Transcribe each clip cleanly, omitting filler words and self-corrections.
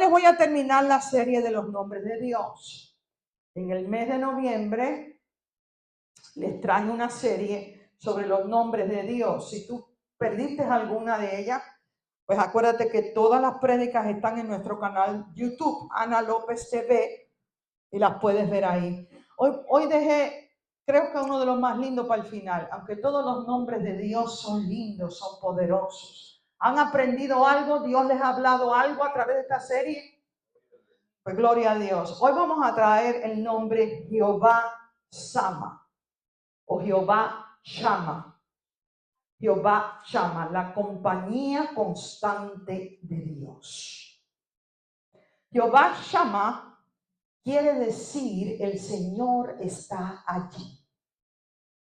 les voy a terminar la serie de los nombres de Dios. En el mes de noviembre les traje una serie sobre los nombres de Dios. Si tú perdiste alguna de ellas, pues acuérdate que todas las prédicas están en nuestro canal YouTube, Ana López TV, y las puedes ver ahí. Hoy dejé, creo que uno de los más lindos para el final, aunque todos los nombres de Dios son lindos, son poderosos. ¿Han aprendido algo? ¿Dios les ha hablado algo a través de esta serie? Pues gloria a Dios. Hoy vamos a traer el nombre Jehová Sama o Jehová Shama. Jehová Shama, la compañía constante de Dios. Jehová Shama quiere decir el Señor está allí.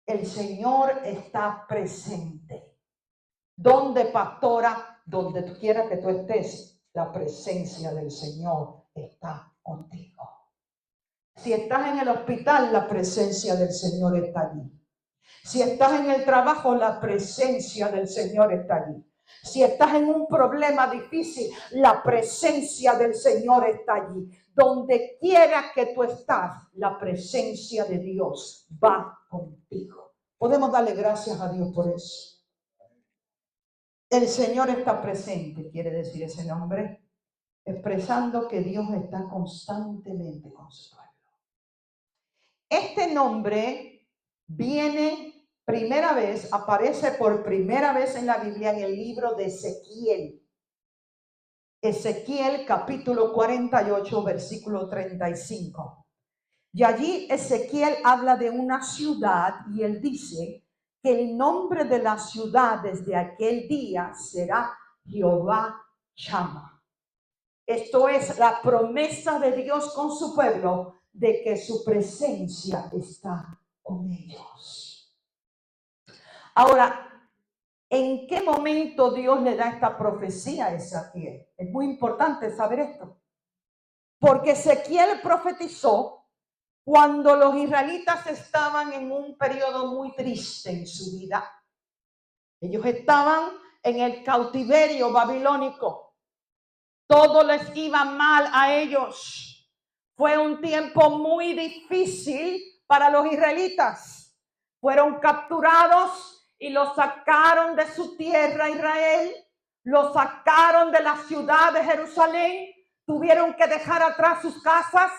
El Señor está presente. Donde, pastora, donde tú quieras que tú estés, la presencia del Señor está contigo. Si estás en el hospital, la presencia del Señor está allí. Si estás en el trabajo, la presencia del Señor está allí. Si estás en un problema difícil, la presencia del Señor está allí. Donde quiera que tú estás, la presencia de Dios va contigo. Podemos darle gracias a Dios por eso. El Señor está presente, quiere decir ese nombre, expresando que Dios está constantemente con su pueblo. Este nombre aparece por primera vez en la Biblia en el libro de Ezequiel. Ezequiel capítulo 48, versículo 35. Y allí Ezequiel habla de una ciudad y él dice que el nombre de la ciudad desde aquel día será Jehová Shama. Esto es la promesa de Dios con su pueblo de que su presencia está con ellos. Ahora, ¿en qué momento Dios le da esta profecía a Ezequiel? Es muy importante saber esto. Porque Ezequiel profetizó cuando los israelitas estaban en un periodo muy triste en su vida. Ellos estaban en el cautiverio babilónico. Todo les iba mal a ellos. Fue un tiempo muy difícil para los israelitas. Fueron capturados y los sacaron de su tierra, Israel. Los sacaron de la ciudad de Jerusalén. Tuvieron que dejar atrás sus casas.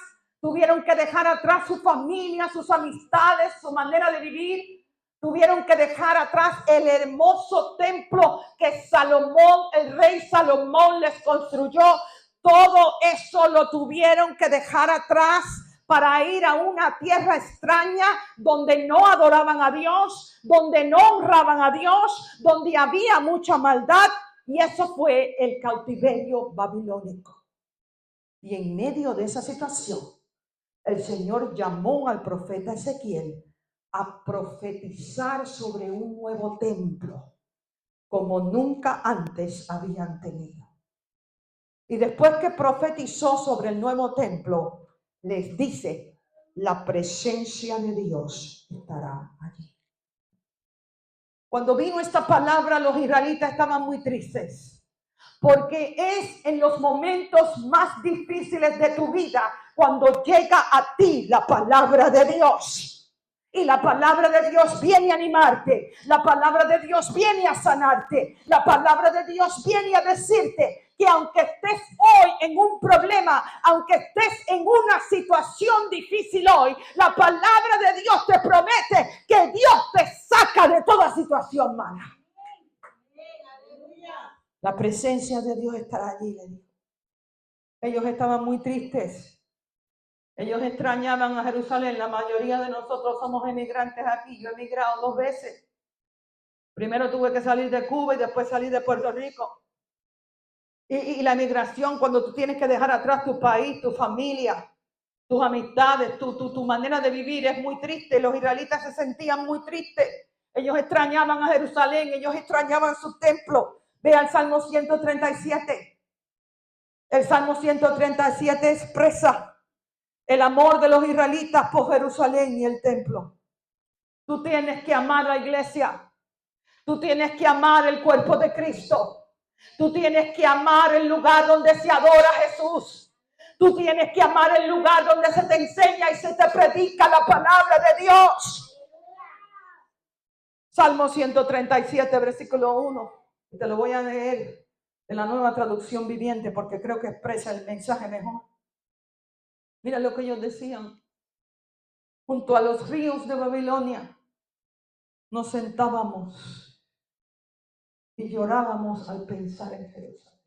Tuvieron que dejar atrás su familia, sus amistades, su manera de vivir. Tuvieron que dejar atrás el hermoso templo que Salomón, el rey Salomón, les construyó. Todo eso lo tuvieron que dejar atrás para ir a una tierra extraña donde no adoraban a Dios, donde no honraban a Dios, donde había mucha maldad. Y eso fue el cautiverio babilónico. Y en medio de esa situación, el Señor llamó al profeta Ezequiel a profetizar sobre un nuevo templo como nunca antes habían tenido. Y después que profetizó sobre el nuevo templo, les dice, la presencia de Dios estará allí. Cuando vino esta palabra, los israelitas estaban muy tristes. Porque es en los momentos más difíciles de tu vida cuando llega a ti la palabra de Dios. Y la palabra de Dios viene a animarte. La palabra de Dios viene a sanarte. La palabra de Dios viene a decirte que aunque estés hoy en un problema, aunque estés en una situación difícil hoy, la palabra de Dios te promete que Dios te saca de toda situación mala. La presencia de Dios estará allí, le dijo. Ellos estaban muy tristes. Ellos extrañaban a Jerusalén. La mayoría de nosotros somos emigrantes aquí. Yo he emigrado 2 veces. Primero tuve que salir de Cuba y después salir de Puerto Rico. Y la emigración, cuando tú tienes que dejar atrás tu país, tu familia, tus amistades, tu manera de vivir, es muy triste. Los israelitas se sentían muy tristes. Ellos extrañaban a Jerusalén. Ellos extrañaban su templo. Ve al Salmo 137. El Salmo 137 expresa el amor de los israelitas por Jerusalén y el templo. Tú tienes que amar la iglesia. Tú tienes que amar el cuerpo de Cristo. Tú tienes que amar el lugar donde se adora a Jesús. Tú tienes que amar el lugar donde se te enseña y se te predica la palabra de Dios. Salmo 137, versículo 1. Y te lo voy a leer en la Nueva Traducción Viviente porque creo que expresa el mensaje mejor. Mira lo que ellos decían. Junto a los ríos de Babilonia nos sentábamos y llorábamos al pensar en Jerusalén.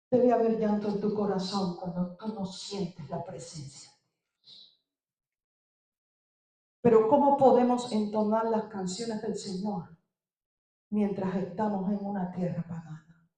Debe haber llanto en tu corazón cuando tú no sientes la presencia. Pero ¿cómo podemos entonar las canciones del Señor mientras estamos en una tierra pagana?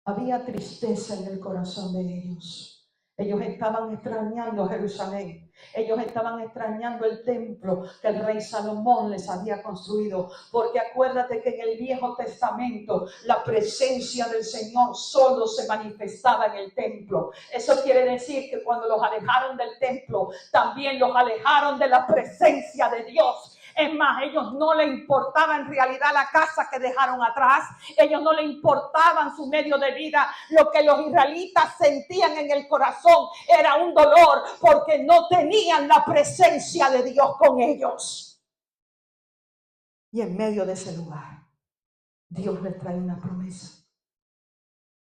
Había tristeza en el corazón de ellos. Ellos estaban extrañando Jerusalén. Ellos estaban extrañando el templo que el rey Salomón les había construido. Porque acuérdate que en el Viejo Testamento la presencia del Señor solo se manifestaba en el templo. Eso quiere decir que cuando los alejaron del templo, también los alejaron de la presencia de Dios. Es más, ellos no le importaba en realidad la casa que dejaron atrás. Ellos no le importaban su medio de vida. Lo que los israelitas sentían en el corazón era un dolor porque no tenían la presencia de Dios con ellos. Y en medio de ese lugar, Dios les trae una promesa.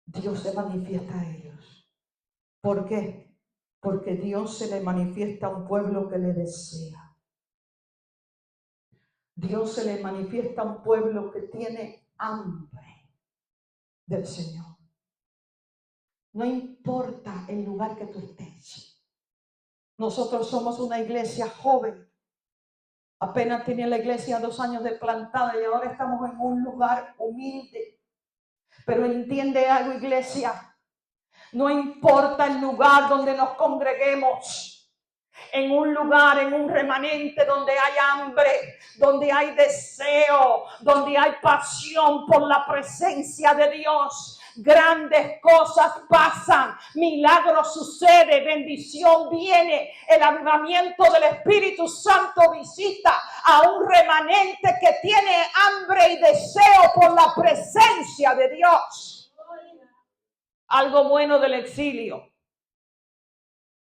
Dios se manifiesta a ellos. ¿Por qué? Porque Dios se le manifiesta a un pueblo que le desea. Dios se le manifiesta a un pueblo que tiene hambre del Señor. No importa el lugar que tú estés. Nosotros somos una iglesia joven. Apenas tenía la iglesia 2 años de plantada y ahora estamos en un lugar humilde. Pero entiende algo, iglesia. No importa el lugar donde nos congreguemos. En un lugar, en un remanente donde hay hambre, donde hay deseo, donde hay pasión por la presencia de Dios. Grandes cosas pasan, milagros suceden, bendición viene, el avivamiento del Espíritu Santo visita a un remanente que tiene hambre y deseo por la presencia de Dios. Algo bueno del exilio.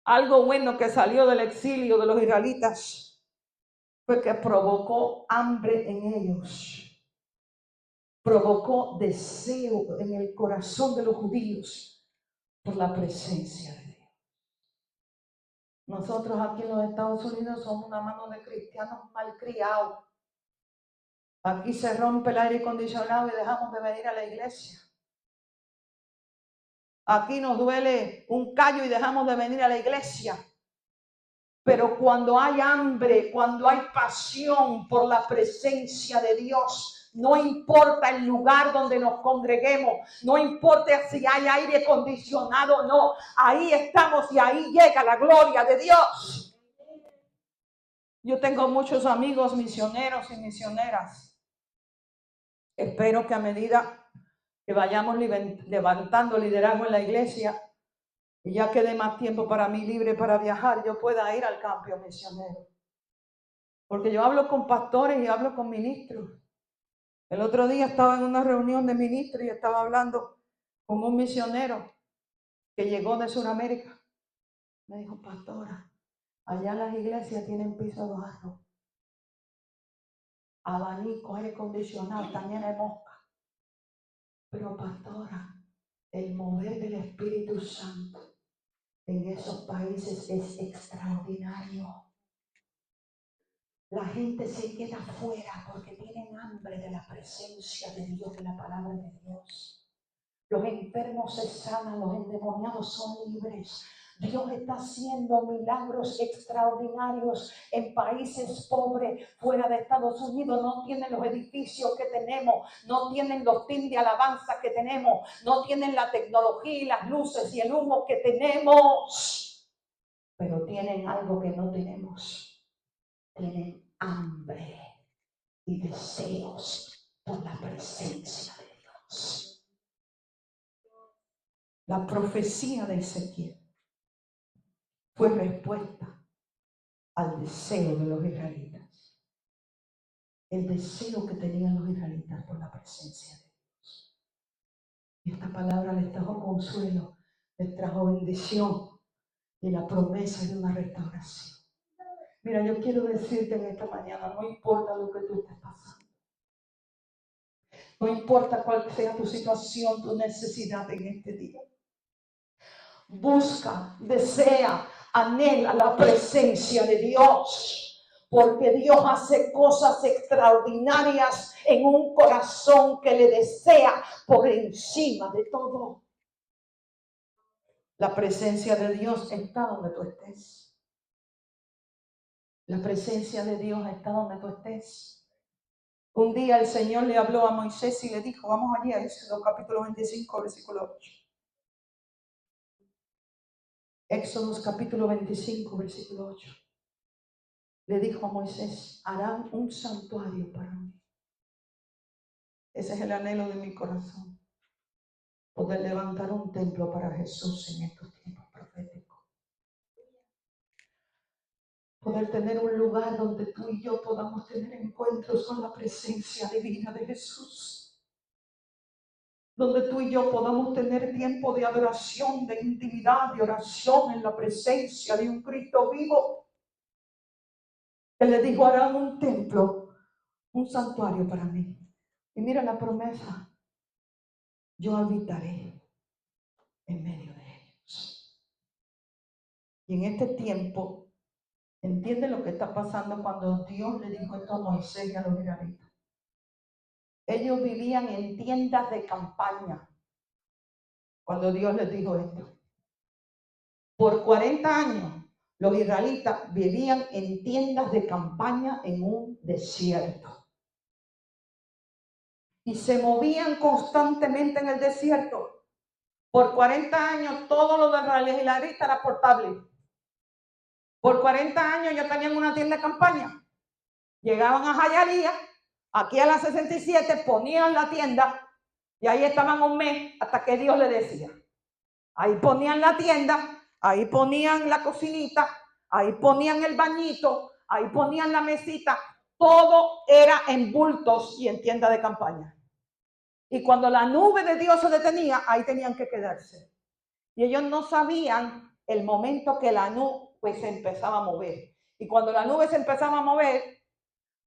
Algo bueno que salió del exilio de los israelitas fue que provocó hambre en ellos. Provocó deseo en el corazón de los judíos por la presencia de Dios. Nosotros aquí en los Estados Unidos somos una mano de cristianos malcriados. Aquí se rompe el aire acondicionado y dejamos de venir a la iglesia. Aquí nos duele un callo y dejamos de venir a la iglesia. Pero cuando hay hambre, cuando hay pasión por la presencia de Dios, no importa el lugar donde nos congreguemos, no importa si hay aire acondicionado o no, ahí estamos y ahí llega la gloria de Dios. Yo tengo muchos amigos misioneros y misioneras. Espero que a medida que vayamos levantando liderazgo en la iglesia, y ya quede más tiempo para mí libre para viajar, yo pueda ir al campo misionero. Porque yo hablo con pastores y hablo con ministros. El otro día estaba en una reunión de ministros y estaba hablando con un misionero que llegó de Sudamérica. Me dijo, pastora, allá las iglesias tienen piso de barro, abanico, aire acondicionado, están llenas de mosca. Pero pastora, el mover del Espíritu Santo en esos países es extraordinario. La gente se queda fuera porque tienen hambre de la presencia de Dios, de la palabra de Dios. Los enfermos se sanan, los endemoniados son libres. Dios está haciendo milagros extraordinarios en países pobres, fuera de Estados Unidos. No tienen los edificios que tenemos, no tienen los teams de alabanza que tenemos, no tienen la tecnología y las luces y el humo que tenemos, pero tienen algo que no tenemos. Tienen hambre y deseos por la presencia de Dios. La profecía de Ezequiel fue respuesta al deseo de los israelitas. el deseo que tenían los israelitas por la presencia de Dios. Y esta palabra les trajo consuelo, les trajo bendición y la promesa de una restauración. Mira, yo quiero decirte en esta mañana, no importa lo que tú estés pasando, no importa cuál sea tu situación, tu necesidad en este día. Busca, desea, anhela la presencia de Dios, porque Dios hace cosas extraordinarias en un corazón que le desea por encima de todo. La presencia de Dios está donde tú estés. La presencia de Dios está donde tú estés. Un día el Señor le habló a Moisés y le dijo, vamos allí a Éxodo capítulo 25, versículo 8. Éxodo capítulo 25, versículo 8. Le dijo a Moisés, harán un santuario para mí. Ese es el anhelo de mi corazón. Poder levantar un templo para Jesús en estos tiempos proféticos. Poder tener un lugar donde tú y yo podamos tener encuentros con la presencia divina de Jesús. Donde tú y yo podamos tener tiempo de adoración, de intimidad, de oración en la presencia de un Cristo vivo. Él le dijo, harán un templo, un santuario para mí. Y mira la promesa, yo habitaré en medio de ellos. Y en este tiempo, ¿entiende lo que está pasando cuando Dios le dijo esto a Moisés y a los israelitas? Ellos vivían en tiendas de campaña cuando Dios les dijo esto. Por 40 años, los israelitas vivían en tiendas de campaña en un desierto. Y se movían constantemente en el desierto. Por 40 años, todo lo de los israelitas era portable. Por 40 años ellos tenían una tienda de campaña. Llegaban a Jayalía, aquí a la 67, ponían la tienda y ahí estaban un mes hasta que Dios le decía. Ahí ponían la tienda, ahí ponían la cocinita, ahí ponían el bañito, ahí ponían la mesita. Todo era en bultos y en tienda de campaña. Y cuando la nube de Dios se detenía, ahí tenían que quedarse. Y ellos no sabían el momento que la nube se empezaba a mover. Y cuando la nube se empezaba a mover,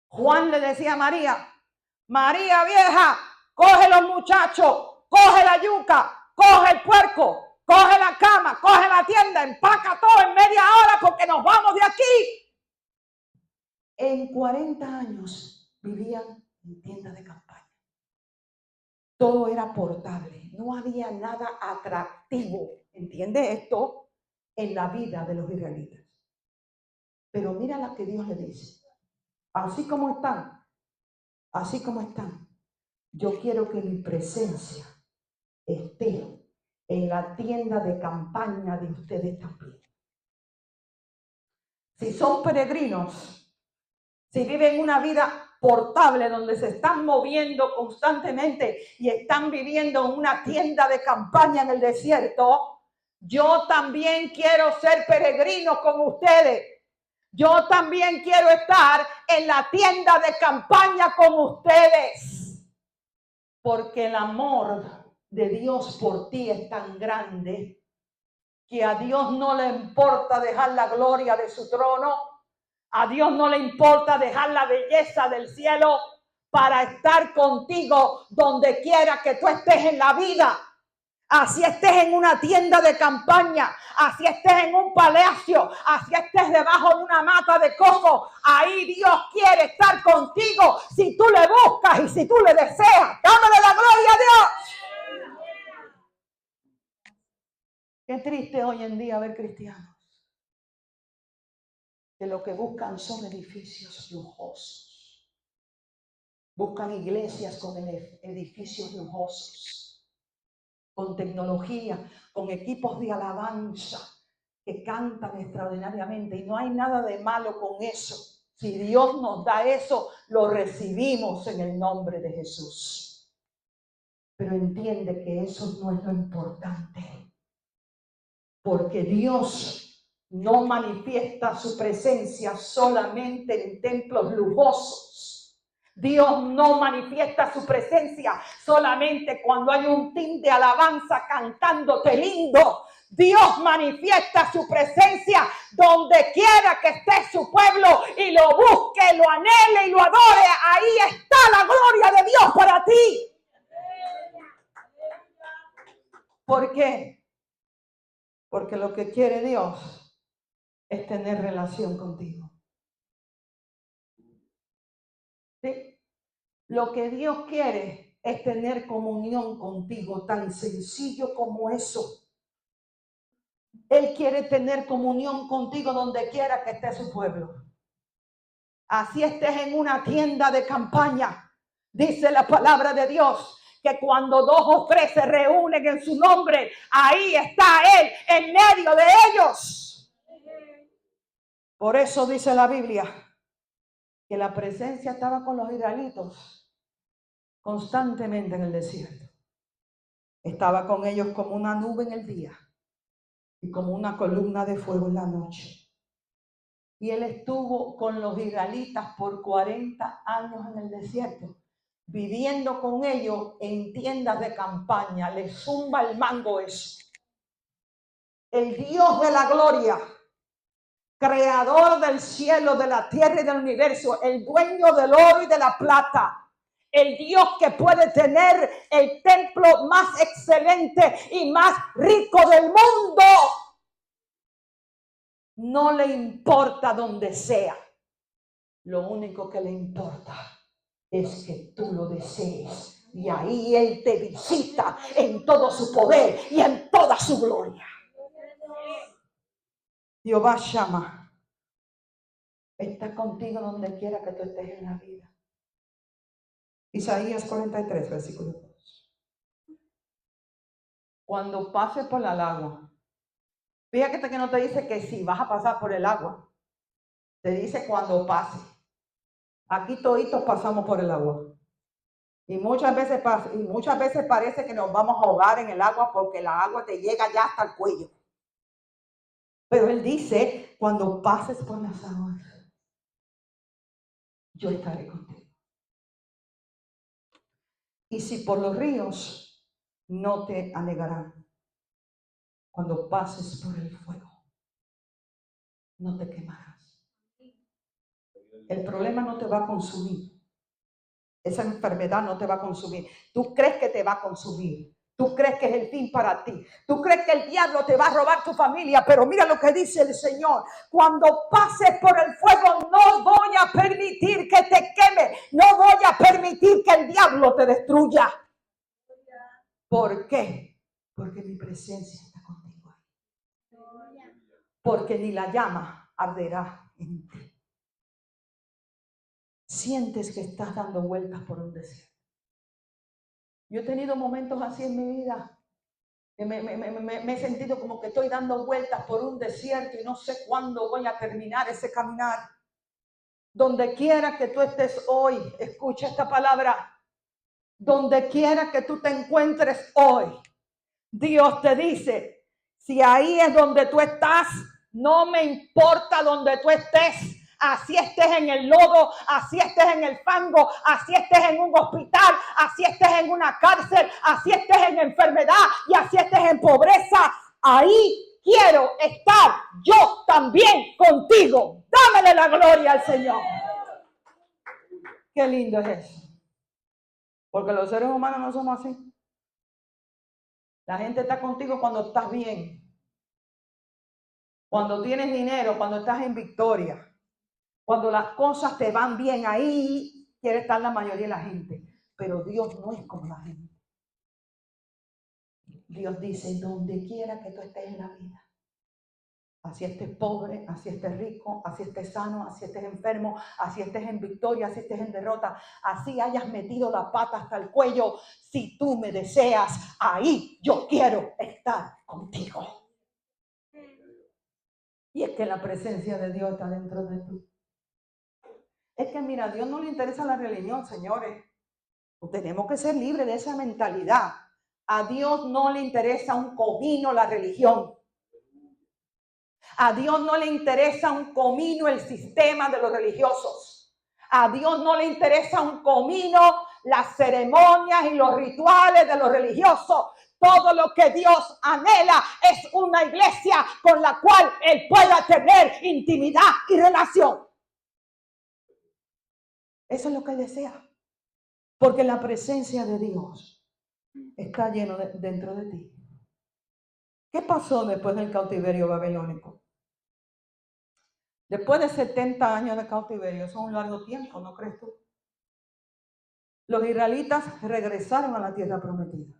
Juan le decía a María, María vieja, coge los muchachos, coge la yuca, coge el puerco, coge la cama, coge la tienda, empaca todo en media hora porque nos vamos de aquí. En 40 años vivían en tiendas de campaña. Todo era portable, no había nada atractivo, ¿entiende esto? En la vida de los israelitas. Pero mira lo que Dios le dice. Así como están, yo quiero que mi presencia esté en la tienda de campaña de ustedes también. Si son peregrinos, si viven una vida portable donde se están moviendo constantemente y están viviendo en una tienda de campaña en el desierto, yo también quiero ser peregrino como ustedes. Yo también quiero estar en la tienda de campaña como ustedes. Porque el amor de Dios por ti es tan grande que a Dios no le importa dejar la gloria de su trono. A Dios no le importa dejar la belleza del cielo para estar contigo donde quiera que tú estés en la vida. Así estés en una tienda de campaña, así estés en un palacio, así estés debajo de una mata de coco, ahí Dios quiere estar contigo si tú le buscas y si tú le deseas. Dámele la gloria a Dios. Qué triste hoy en día ver cristianos que lo que buscan son edificios lujosos. Buscan iglesias con edificios lujosos, con tecnología, con equipos de alabanza que cantan extraordinariamente. Y no hay nada de malo con eso. Si Dios nos da eso, lo recibimos en el nombre de Jesús. Pero entiende que eso no es lo importante. Porque Dios no manifiesta su presencia solamente en templos lujosos. Dios no manifiesta su presencia solamente cuando hay un team de alabanza cantándote lindo. Dios manifiesta su presencia donde quiera que esté su pueblo y lo busque, lo anhele y lo adore. Ahí está la gloria de Dios para ti. ¿Por qué? Porque lo que quiere Dios es tener relación contigo. ¿Sí? Lo que Dios quiere es tener comunión contigo, tan sencillo como eso. Él quiere tener comunión contigo donde quiera que esté su pueblo. Así estés en una tienda de campaña. Dice la palabra de Dios que cuando 2 o 3 se reúnen en su nombre, ahí está Él en medio de ellos. Por eso dice la Biblia que la presencia estaba con los israelitas constantemente en el desierto. Estaba con ellos como una nube en el día y como una columna de fuego en la noche. Y Él estuvo con los israelitas por 40 años en el desierto, viviendo con ellos en tiendas de campaña. Le zumba el mango eso. El Dios de la gloria, creador del cielo, de la tierra y del universo, el dueño del oro y de la plata, el Dios que puede tener el templo más excelente y más rico del mundo, no le importa donde sea. Lo único que le importa es que tú lo desees. Y ahí Él te visita en todo su poder y en toda su gloria. Jehová Shammah está contigo donde quiera que tú estés en la vida. Isaías 43, versículo 2. Cuando pases por el agua, fíjate que no te dice que si vas a pasar por el agua, te dice cuando pases. Aquí toditos pasamos por el agua. Y muchas veces parece que nos vamos a ahogar en el agua porque la agua te llega ya hasta el cuello. Pero Él dice, cuando pases por las aguas, yo estaré contigo. Y si por los ríos, no te anegarán. Cuando pases por el fuego, no te quemarás. El problema no te va a consumir. Esa enfermedad no te va a consumir. Tú crees que te va a consumir. Tú crees que es el fin para ti. Tú crees que el diablo te va a robar tu familia. Pero mira lo que dice el Señor. Cuando pases por el fuego, no voy a permitir que te queme. No voy a permitir que el diablo te destruya. ¿Por qué? Porque mi presencia está contigo. Porque ni la llama arderá en ti. Sientes que estás dando vueltas por un desierto. Yo he tenido momentos así en mi vida. Me he sentido como que estoy dando vueltas por un desierto y no sé cuándo voy a terminar ese caminar. Donde quiera que tú estés hoy, escucha esta palabra. Donde quiera que tú te encuentres hoy, Dios te dice, si ahí es donde tú estás, no me importa donde tú estés. Así estés en el lodo, así estés en el fango, así estés en un hospital, así estés en una cárcel, así estés en enfermedad y así estés en pobreza. Ahí quiero estar yo también contigo. Dámele la gloria al Señor. Qué lindo es eso. Porque los seres humanos no somos así. La gente está contigo cuando estás bien. Cuando tienes dinero, cuando estás en victoria. Cuando las cosas te van bien, ahí quiere estar la mayoría de la gente. Pero Dios no es como la gente. Dios dice, donde quiera que tú estés en la vida, así estés pobre, así estés rico, así estés sano, así estés enfermo, así estés en victoria, así estés en derrota, así hayas metido la pata hasta el cuello, si tú me deseas, ahí yo quiero estar contigo. Y es que la presencia de Dios está dentro de ti. Es que mira, a Dios no le interesa la religión, señores. Tenemos que ser libres de esa mentalidad. A Dios no le interesa un comino la religión. A Dios no le interesa un comino el sistema de los religiosos. A Dios no le interesa un comino, las ceremonias y los rituales de los religiosos. Todo lo que Dios anhela es una iglesia con la cual Él pueda tener intimidad y relación. Eso es lo que Él desea. Porque la presencia de Dios está lleno dentro de ti. ¿Qué pasó después del cautiverio babilónico? Después de 70 años de cautiverio, eso es un largo tiempo, ¿no crees tú? Los israelitas regresaron a la tierra prometida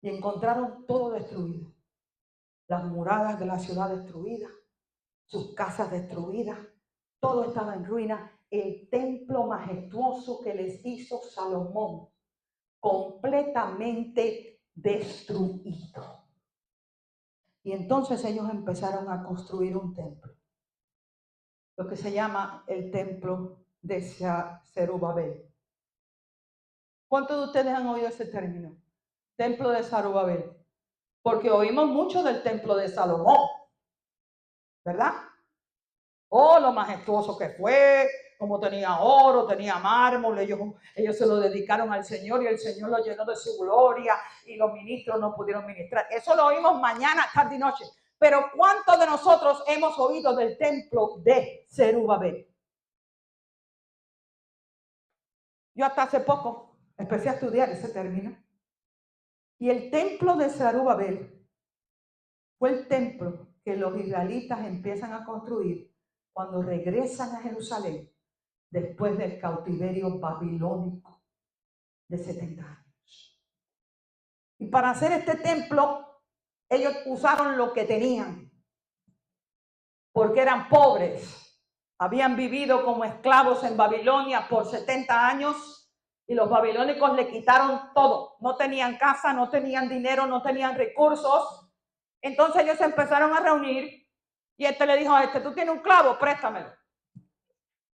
y encontraron todo destruido. Las murallas de la ciudad destruidas, sus casas destruidas, todo estaba en ruinas. El templo majestuoso que les hizo Salomón, completamente destruido. Y entonces ellos empezaron a construir un templo, lo que se llama el templo de Zerubabel. ¿Cuántos de ustedes han oído ese término? Templo de Zerubabel. Porque oímos mucho del templo de Salomón, ¿verdad? Oh, lo majestuoso que fue, como tenía oro, tenía mármol, ellos se lo dedicaron al Señor y el Señor lo llenó de su gloria y los ministros no pudieron ministrar. Eso lo oímos mañana, tarde y noche. Pero ¿cuántos de nosotros hemos oído del templo de Zerubabel? Yo hasta hace poco empecé a estudiar ese término. Y el templo de Zerubabel fue el templo que los israelitas empiezan a construir cuando regresan a Jerusalén después del cautiverio babilónico de 70 años. Y para hacer este templo, ellos usaron lo que tenían, porque eran pobres. Habían vivido como esclavos en Babilonia por 70 años y los babilónicos le quitaron todo. No tenían casa, no tenían dinero, no tenían recursos. Entonces ellos se empezaron a reunir y le dijo a tú tienes un clavo, préstamelo.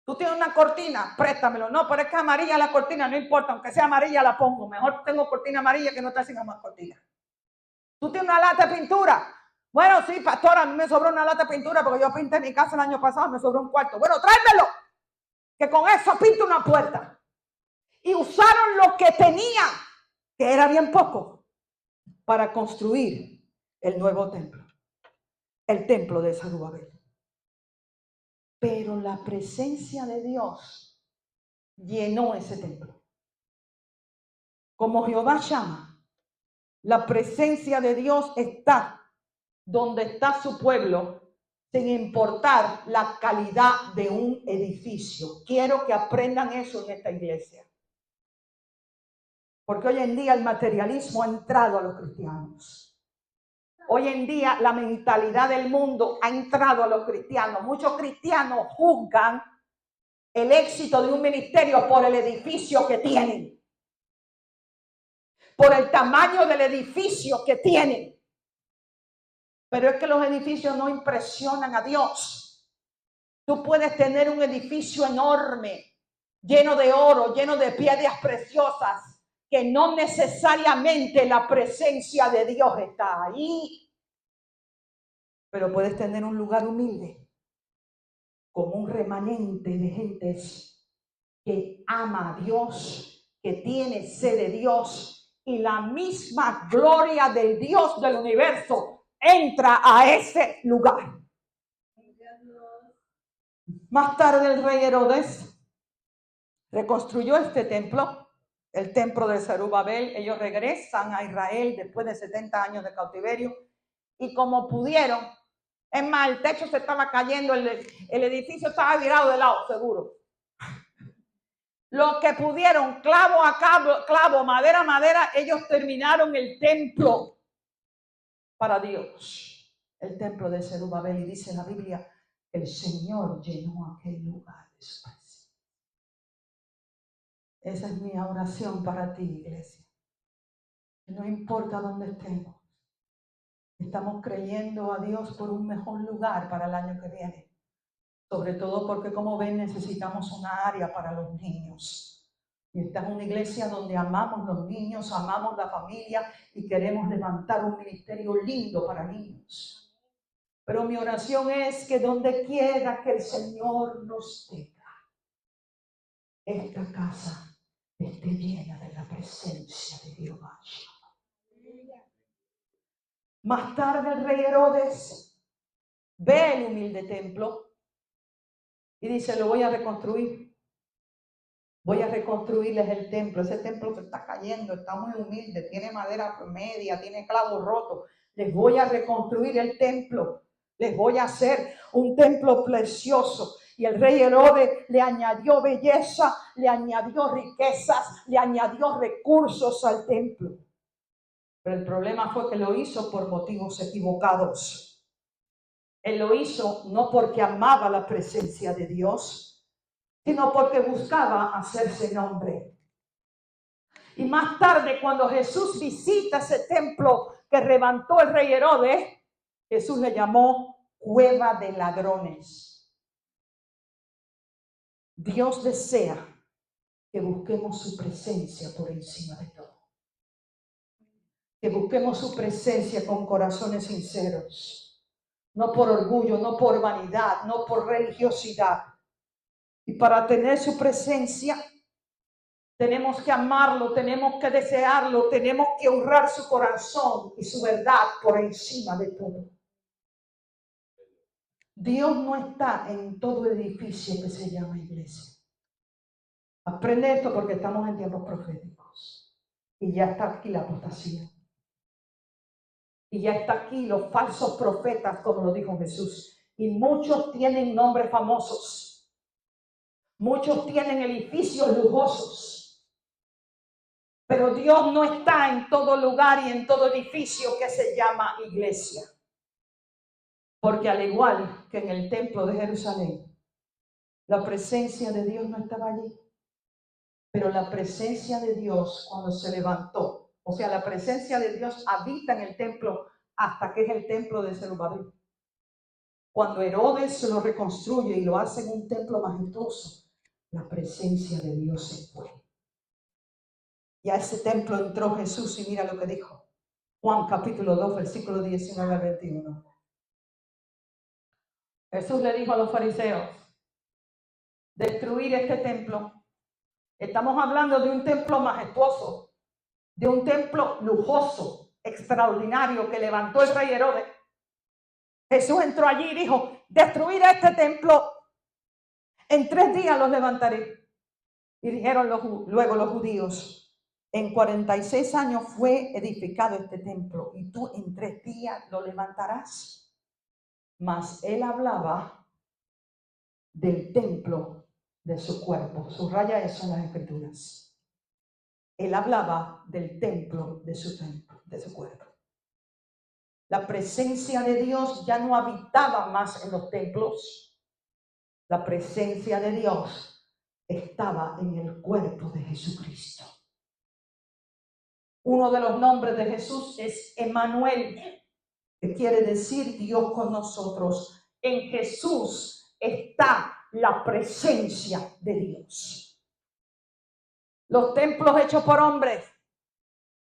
Tú tienes una cortina, préstamelo. No, pero es que amarilla la cortina, no importa, aunque sea amarilla la pongo. Mejor tengo cortina amarilla que no te hacen más cortina. Tú tienes una lata de pintura. Bueno, sí, pastora, a mí me sobró una lata de pintura porque yo pinté mi casa el año pasado, me sobró un cuarto. Bueno, tráemelo, que con eso pinto una puerta. Y usaron lo que tenían, que era bien poco, para construir el nuevo templo. El templo de Zerubabel. Pero la presencia de Dios llenó ese templo. Como Jehová llama, la presencia de Dios está donde está su pueblo, sin importar la calidad de un edificio. Quiero que aprendan eso en esta iglesia. Porque hoy en día el materialismo ha entrado a los cristianos. Hoy en día la mentalidad del mundo ha entrado a los cristianos. Muchos cristianos juzgan el éxito de un ministerio por el edificio que tienen, por el tamaño del edificio que tienen. Pero es que los edificios no impresionan a Dios. Tú puedes tener un edificio enorme, lleno de oro, lleno de piedras preciosas, que no necesariamente la presencia de Dios está ahí. Pero puedes tener un lugar humilde, como un remanente de gentes que ama a Dios, que tiene sed de Dios, y la misma gloria del Dios del universo entra a ese lugar. Más tarde el rey Herodes reconstruyó este templo, el templo de Zerubabel. Ellos regresan a Israel después de 70 años de cautiverio y como pudieron, es más, el techo se estaba cayendo, el edificio estaba virado de lado, seguro. Lo que pudieron, clavo a clavo, madera a madera, ellos terminaron el templo para Dios. El templo de Zerubabel, y dice la Biblia, el Señor llenó aquel lugar de su presencia. Esa es mi oración para ti, iglesia. No importa dónde estemos, estamos creyendo a Dios por un mejor lugar para el año que viene. Sobre todo porque, como ven, necesitamos una área para los niños. Y esta es una iglesia donde amamos los niños, amamos la familia y queremos levantar un ministerio lindo para niños. Pero mi oración es que donde quiera que el Señor nos tenga, esta casa esté llena de la presencia de Jehová. Más tarde el rey Herodes ve el humilde templo y dice, lo voy a reconstruir. Voy a reconstruirles el templo. Ese templo se está cayendo, está muy humilde, tiene madera media, tiene clavos rotos. Les voy a reconstruir el templo. Les voy a hacer un templo precioso. Y el rey Herodes le añadió belleza, le añadió riquezas, le añadió recursos al templo. Pero el problema fue que lo hizo por motivos equivocados. Él lo hizo no porque amaba la presencia de Dios, sino porque buscaba hacerse nombre. Y más tarde, cuando Jesús visita ese templo que levantó el rey Herodes, Jesús le llamó cueva de ladrones. Dios desea que busquemos su presencia por encima de todo. Que busquemos su presencia con corazones sinceros. No por orgullo, no por vanidad, no por religiosidad. Y para tener su presencia, tenemos que amarlo, tenemos que desearlo, tenemos que honrar su corazón y su verdad por encima de todo. Dios no está en todo edificio que se llama iglesia. Aprende esto porque estamos en tiempos proféticos. Y ya está aquí la apostasía. Y ya está aquí los falsos profetas, como lo dijo Jesús. Y muchos tienen nombres famosos. Muchos tienen edificios lujosos. Pero Dios no está en todo lugar y en todo edificio que se llama iglesia. Porque al igual que en el templo de Jerusalén, la presencia de Dios no estaba allí. Pero la presencia de Dios cuando se levantó, o sea, la presencia de Dios habita en el templo hasta que es el templo de Zerubabel. Cuando Herodes lo reconstruye y lo hace en un templo majestuoso, la presencia de Dios se fue. Y a ese templo entró Jesús y mira lo que dijo. Juan capítulo 2, versículo 19 al 21. Jesús le dijo a los fariseos, destruir este templo. Estamos hablando de un templo majestuoso, de un templo lujoso, extraordinario que levantó el rey Herodes. Jesús entró allí y dijo, destruir este templo, en 3 días los levantaré. Y dijeron luego los judíos, en 46 años fue edificado este templo y tú en 3 días lo levantarás. Mas él hablaba del templo de su cuerpo. Subraya eso en las escrituras. Él hablaba del templo de su cuerpo. La presencia de Dios ya no habitaba más en los templos. La presencia de Dios estaba en el cuerpo de Jesucristo. Uno de los nombres de Jesús es Emmanuel, que quiere decir Dios con nosotros. En Jesús está la presencia de Dios. Los templos hechos por hombres,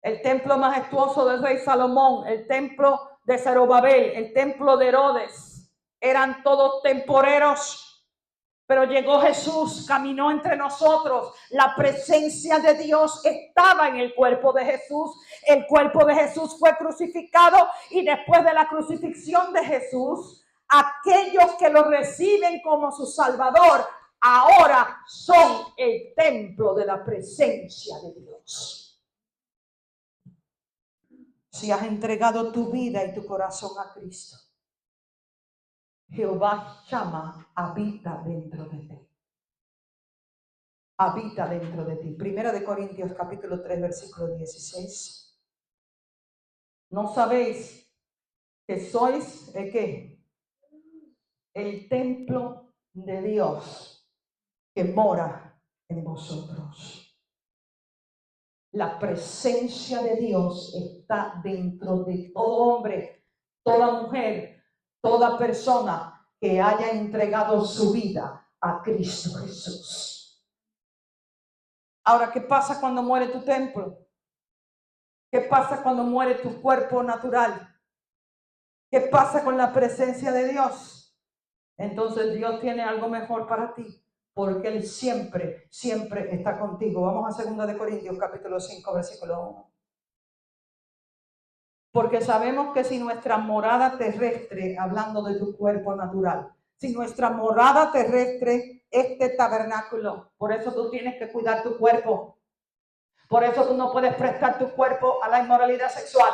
el templo majestuoso del rey Salomón, el templo de Zerubabel, el templo de Herodes, eran todos temporeros. Pero llegó Jesús, caminó entre nosotros. La presencia de Dios estaba en el cuerpo de Jesús. El cuerpo de Jesús fue crucificado y después de la crucifixión de Jesús, aquellos que lo reciben como su Salvador, ahora son el templo de la presencia de Dios. Si has entregado tu vida y tu corazón a Cristo, Jehová Shammah habita dentro de ti. Habita dentro de ti. Primera de Corintios capítulo 3 versículo 16. ¿No sabéis que sois el qué? El templo de Dios que mora en vosotros. La presencia de Dios está dentro de todo hombre, toda mujer, toda persona que haya entregado su vida a Cristo Jesús. Ahora, ¿qué pasa cuando muere tu templo? ¿Qué pasa cuando muere tu cuerpo natural? ¿Qué pasa con la presencia de Dios? Entonces Dios tiene algo mejor para ti. porque Él siempre, siempre está contigo. Vamos a 2 Corintios capítulo 5, versículo 1. Porque sabemos que si nuestra morada terrestre, hablando de tu cuerpo natural, si nuestra morada terrestre, este tabernáculo, por eso tú tienes que cuidar tu cuerpo. Por eso tú no puedes prestar tu cuerpo a la inmoralidad sexual.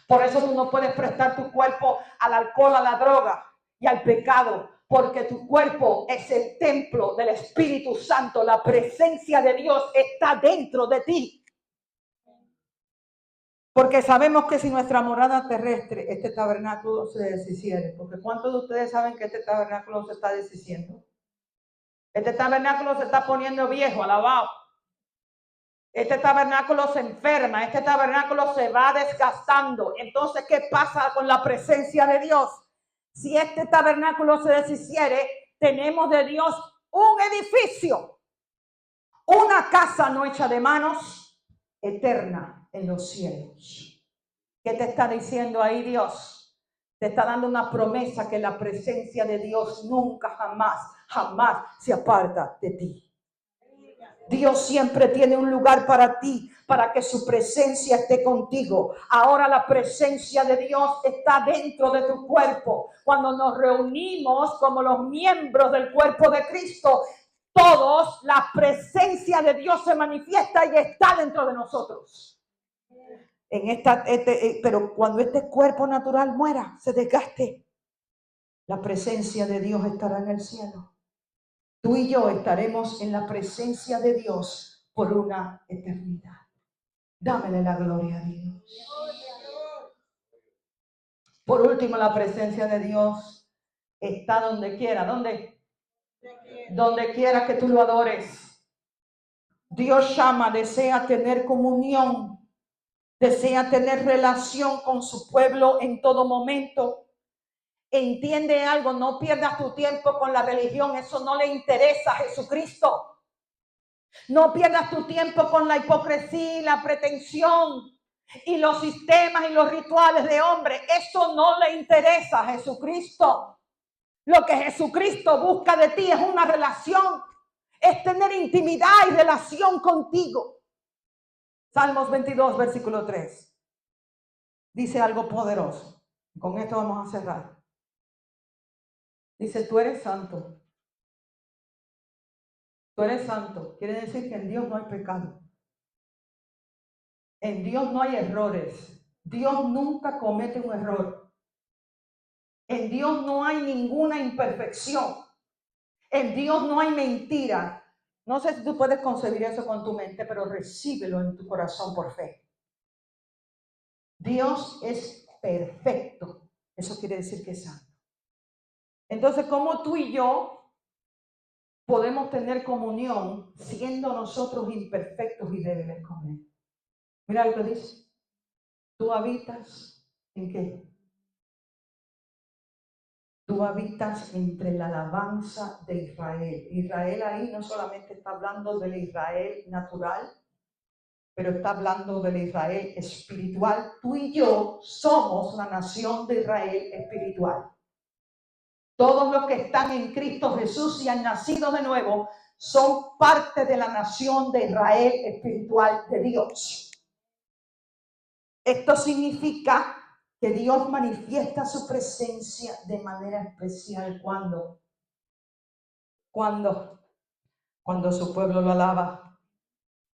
Por eso tú no puedes prestar tu cuerpo al alcohol, a la droga y al pecado. Porque tu cuerpo es el templo del Espíritu Santo. La presencia de Dios está dentro de ti. Porque sabemos que si nuestra morada terrestre, este tabernáculo se deshiciere. Porque ¿cuántos de ustedes saben que este tabernáculo se está deshaciendo? Este tabernáculo se está poniendo viejo, alabado. Este tabernáculo se enferma, este tabernáculo se va desgastando. Entonces, ¿qué pasa con la presencia de Dios? Si este tabernáculo se deshiciere, tenemos de Dios un edificio, una casa no hecha de manos, eterna en los cielos. ¿Qué te está diciendo ahí Dios? Te está dando una promesa que la presencia de Dios nunca, jamás se aparta de ti. Dios siempre tiene un lugar para ti, para que su presencia esté contigo. Ahora la presencia de Dios está dentro de tu cuerpo. Cuando nos reunimos como los miembros del cuerpo de Cristo, todos, la presencia de Dios se manifiesta y está dentro de nosotros. Pero cuando este cuerpo natural muera, se desgaste, la presencia de Dios estará en el cielo. Tú y yo estaremos en la presencia de Dios por una eternidad. Dámele la gloria a Dios. Por último, la presencia de Dios está donde quiera. ¿Dónde? Donde quiera que tú lo adores. Dios llama, desea tener comunión. Desea tener relación con su pueblo en todo momento. Entiende algo, no pierdas tu tiempo con la religión, eso no le interesa a Jesucristo. No pierdas tu tiempo con la hipocresía, la pretensión y los sistemas y los rituales de hombre. Eso no le interesa a Jesucristo. Lo que Jesucristo busca de ti es una relación, es tener intimidad y relación contigo. Salmos 22, versículo 3. Dice algo poderoso. Con esto vamos a cerrar. Dice, tú eres santo. Tú eres santo. Quiere decir que en Dios no hay pecado. En Dios no hay errores. Dios nunca comete un error. En Dios no hay ninguna imperfección. En Dios no hay mentira. No sé si tú puedes concebir eso con tu mente, pero recíbelo en tu corazón por fe. Dios es perfecto. Eso quiere decir que es santo. Entonces, ¿cómo tú y yo podemos tener comunión siendo nosotros imperfectos y débiles con Él? Mira lo que dice. Tú habitas ¿en qué? Tú habitas entre la alabanza de Israel. Israel ahí no solamente está hablando del Israel natural, pero está hablando del Israel espiritual. Tú y yo somos la nación de Israel espiritual. Todos los que están en Cristo Jesús y han nacido de nuevo son parte de la nación de Israel espiritual de Dios. Esto significa que Dios manifiesta su presencia de manera especial cuando su pueblo lo alaba,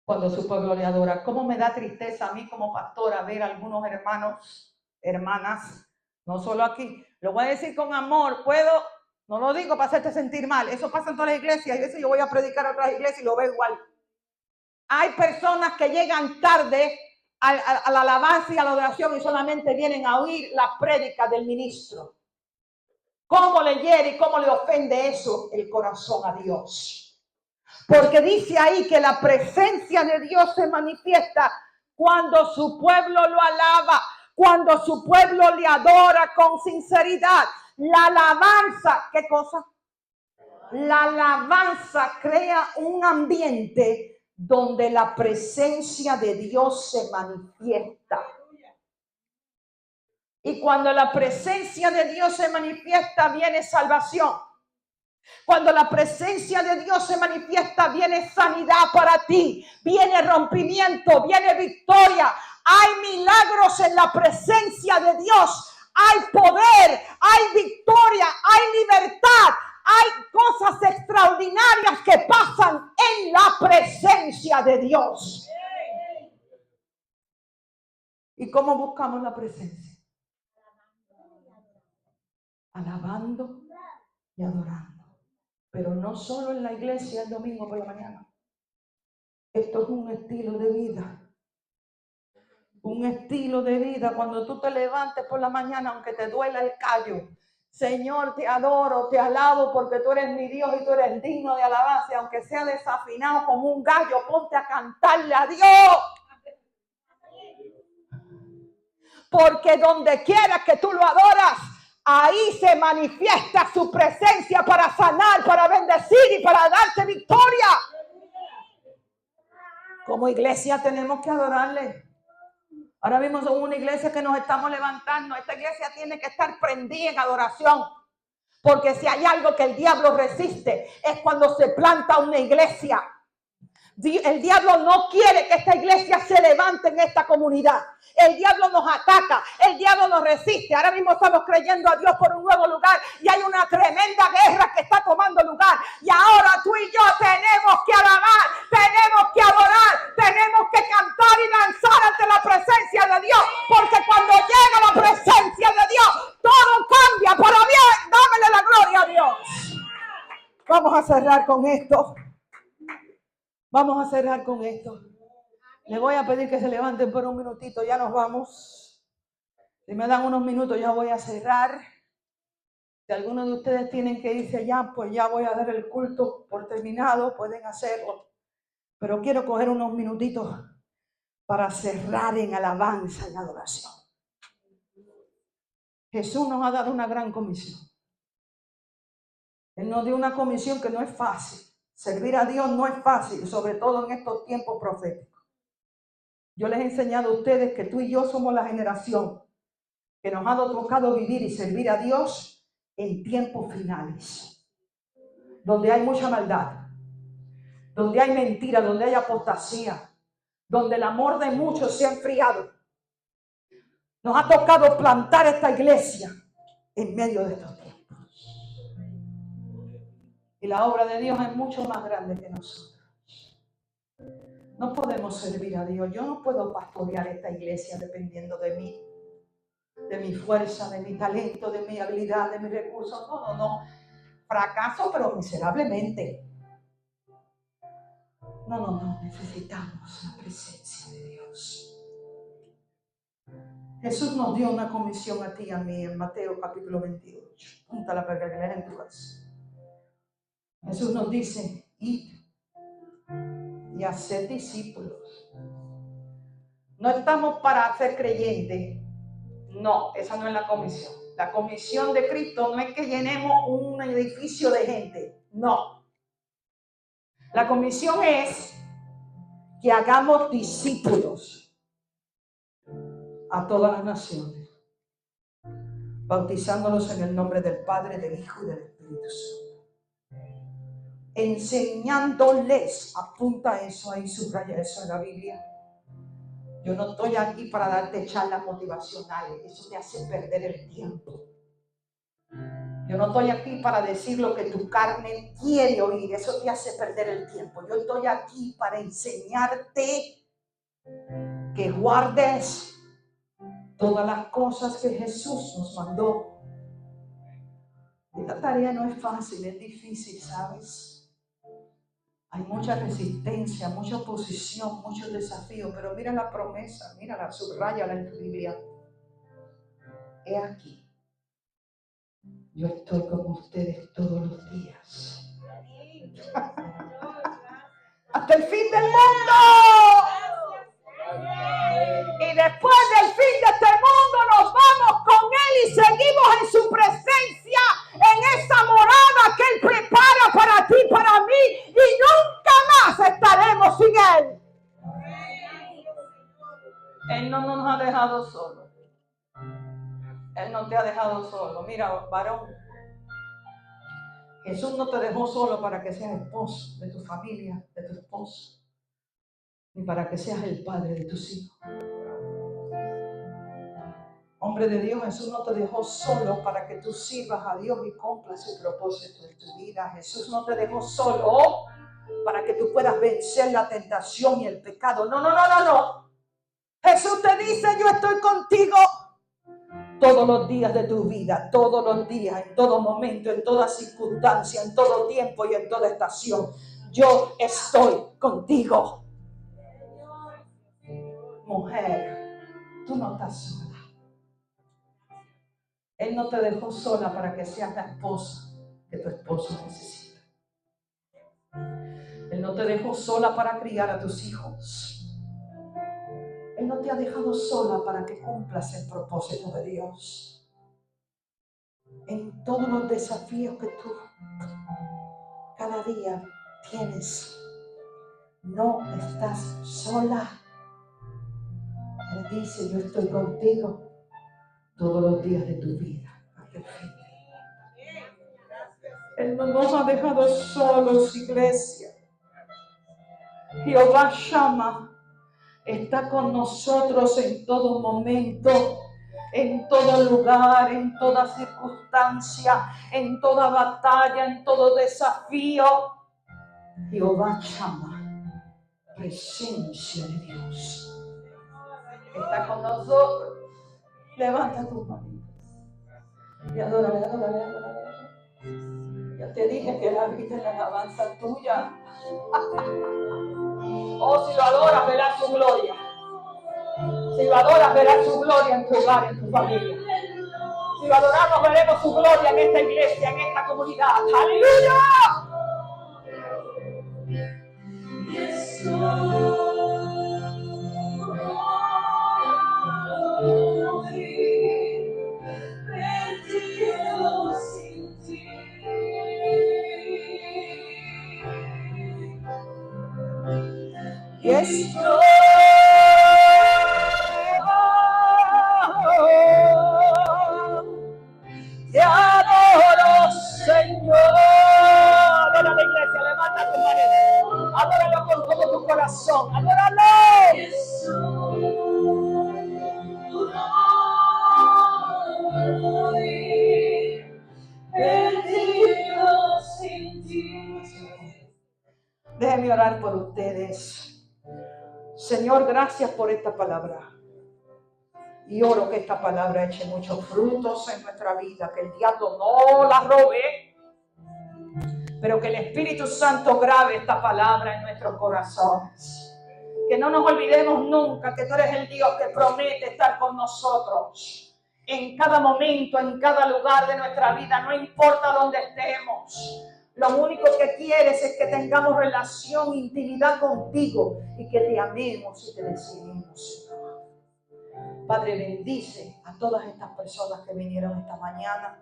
cuando su pueblo le adora. ¿Cómo me da tristeza a mí como pastora ver a algunos hermanos, hermanas, no solo aquí? Lo voy a decir con amor, no lo digo para hacerte sentir mal, eso pasa en todas las iglesias, y a veces yo voy a predicar a otras iglesias y lo veo igual. Hay personas que llegan tarde a la alabanza y a la adoración y solamente vienen a oír la prédica del ministro. ¿Cómo le hiere y cómo le ofende eso el corazón a Dios? Porque dice ahí que la presencia de Dios se manifiesta cuando su pueblo lo alaba, cuando su pueblo le adora con sinceridad. La alabanza, ¿qué cosa? La alabanza crea un ambiente donde la presencia de Dios se manifiesta. Y cuando la presencia de Dios se manifiesta, viene salvación. Cuando la presencia de Dios se manifiesta, viene sanidad para ti, viene rompimiento, viene victoria. Hay milagros en la presencia de Dios. Hay poder, hay victoria, hay libertad. Hay cosas extraordinarias que pasan en la presencia de Dios. ¿Y cómo buscamos la presencia? Alabando y adorando. Pero no solo en la iglesia el domingo por la mañana. Esto es un estilo de vida. Un estilo de vida. Cuando tú te levantes por la mañana, aunque te duela el callo, Señor, te adoro, te alabo porque tú eres mi Dios y tú eres digno de alabanza. Y aunque sea desafinado como un gallo, ponte a cantarle a Dios. Porque donde quiera que tú lo adoras, ahí se manifiesta su presencia para sanar, para bendecir y para darte victoria. Como iglesia tenemos que adorarle. Ahora mismo somos una iglesia que nos estamos levantando. Esta iglesia tiene que estar prendida en adoración. Porque si hay algo que el diablo resiste, es cuando se planta una iglesia. El diablo no quiere que esta iglesia se levante en esta comunidad. El diablo nos ataca, el diablo nos resiste. Ahora mismo estamos creyendo a Dios por un nuevo lugar y hay una tremenda guerra que está tomando lugar. Y ahora tú y yo tenemos que alabar, tenemos que adorar, tenemos que cantar y danzar ante la presencia de Dios. Porque cuando llega la presencia de Dios, todo cambia para bien. Dámele la gloria a Dios. Vamos a cerrar con esto. Vamos a cerrar con esto. Le voy a pedir que se levanten por un minutito, ya nos vamos. Si me dan unos minutos ya voy a cerrar. Si algunos de ustedes tienen que irse allá, pues ya voy a dar el culto por terminado, pueden hacerlo. Pero quiero coger unos minutitos para cerrar en alabanza y adoración. Jesús nos ha dado una gran comisión. Él nos dio una comisión que no es fácil. Servir a Dios no es fácil, sobre todo en estos tiempos proféticos. Yo les he enseñado a ustedes que tú y yo somos la generación que nos ha tocado vivir y servir a Dios en tiempos finales, donde hay mucha maldad, donde hay mentira, donde hay apostasía, donde el amor de muchos se ha enfriado. Nos ha tocado plantar esta iglesia en medio de estos tiempos. Y la obra de Dios es mucho más grande que nosotros. No podemos servir a Dios. Yo no puedo pastorear esta iglesia dependiendo de mí, de mi fuerza, de mi talento, de mi habilidad, de mis recursos. No. Fracaso, pero miserablemente. No. Necesitamos la presencia de Dios. Jesús nos dio una comisión a ti y a mí en Mateo capítulo 28. Púntala para que leas en tu casa. Jesús nos dice, id y haced discípulos. No estamos para ser creyentes. No, esa no es la comisión. La comisión de Cristo no es que llenemos un edificio de gente. No. La comisión es que hagamos discípulos a todas las naciones, bautizándolos en el nombre del Padre, del Hijo y del Espíritu Santo. Enseñándoles, apunta eso ahí, subraya eso en la Biblia. Yo no estoy aquí para darte charlas motivacionales, eso te hace perder el tiempo. Yo no estoy aquí para decir lo que tu carne quiere oír, eso te hace perder el tiempo. Yo estoy aquí para enseñarte que guardes todas las cosas que Jesús nos mandó. Esta tarea no es fácil, es difícil, ¿sabes? Hay mucha resistencia, mucha oposición, muchos desafíos, pero mira la promesa, mírala, subráyala en tu Biblia. He aquí, yo estoy con ustedes todos los días. Hasta el fin del mundo. Y después del fin de este mundo nos vamos con Él y seguimos en su presencia, en esa morada que Él prepara para ti, para mí, y nunca más estaremos sin Él. Él no nos ha dejado solos. Él no te ha dejado solo. Mira, varón, Jesús no te dejó solo para que seas esposo de tu familia, de tu esposo, ni para que seas el padre de tus hijos. Hombre de Dios, Jesús no te dejó solo para que tú sirvas a Dios y cumplas su propósito en tu vida. Jesús no te dejó solo para que tú puedas vencer la tentación y el pecado. No, no, no, no, no. Jesús te dice, yo estoy contigo todos los días de tu vida, todos los días, en todo momento, en toda circunstancia, en todo tiempo y en toda estación. Yo estoy contigo. Mujer, tú no estás sola. Él no te dejó sola para que seas la esposa que tu esposo necesita. Él no te dejó sola para criar a tus hijos. Él no te ha dejado sola para que cumplas el propósito de Dios. En todos los desafíos que tú cada día tienes, no estás sola. Él dice, yo estoy contigo todos los días de tu vida hasta el fin. Él no nos ha dejado solos, iglesia. Jehová Shammah está con nosotros en todo momento, en todo lugar, en toda circunstancia, en toda batalla, en todo desafío. Jehová Shammah, presencia de Dios, está con nosotros. Levanta tus manitos y adórale, adórale, adórale. Ya te dije que la vida es la alabanza tuya. Oh, si lo adoras, verás su gloria. Si lo adoras, verás su gloria en tu hogar, en tu familia. Si lo adoramos, veremos su gloria en esta iglesia, en esta comunidad. ¡Aleluya! Yes, Lord. Te adoro, Señor. Ven a la iglesia, levanta tu mano. Adóralo con todo tu corazón. Adóralo. Perdido sin ti. Déjenme orar por ustedes. Señor, gracias por esta palabra. Y oro que esta palabra eche muchos frutos en nuestra vida, que el diablo no la robe, pero que el Espíritu Santo grabe esta palabra en nuestros corazones. Que no nos olvidemos nunca que tú eres el Dios que promete estar con nosotros en cada momento, en cada lugar de nuestra vida, no importa dónde estemos. Lo único que quieres es que tengamos relación, intimidad contigo y que te amemos y te deseemos. Padre, bendice a todas estas personas que vinieron esta mañana.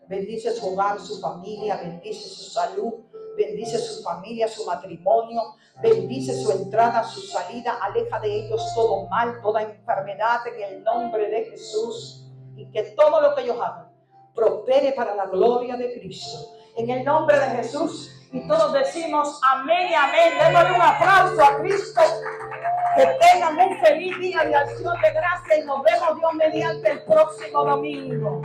Bendice su hogar, su familia, bendice su salud, bendice su familia, su matrimonio, bendice su entrada, su salida, aleja de ellos todo mal, toda enfermedad en el nombre de Jesús, y que todo lo que ellos hagan prospere para la gloria de Cristo. En el nombre de Jesús, y todos decimos amén y amén. Démosle un aplauso a Cristo. Que tengan un feliz día de acción de gracia y nos vemos Dios mediante el próximo domingo.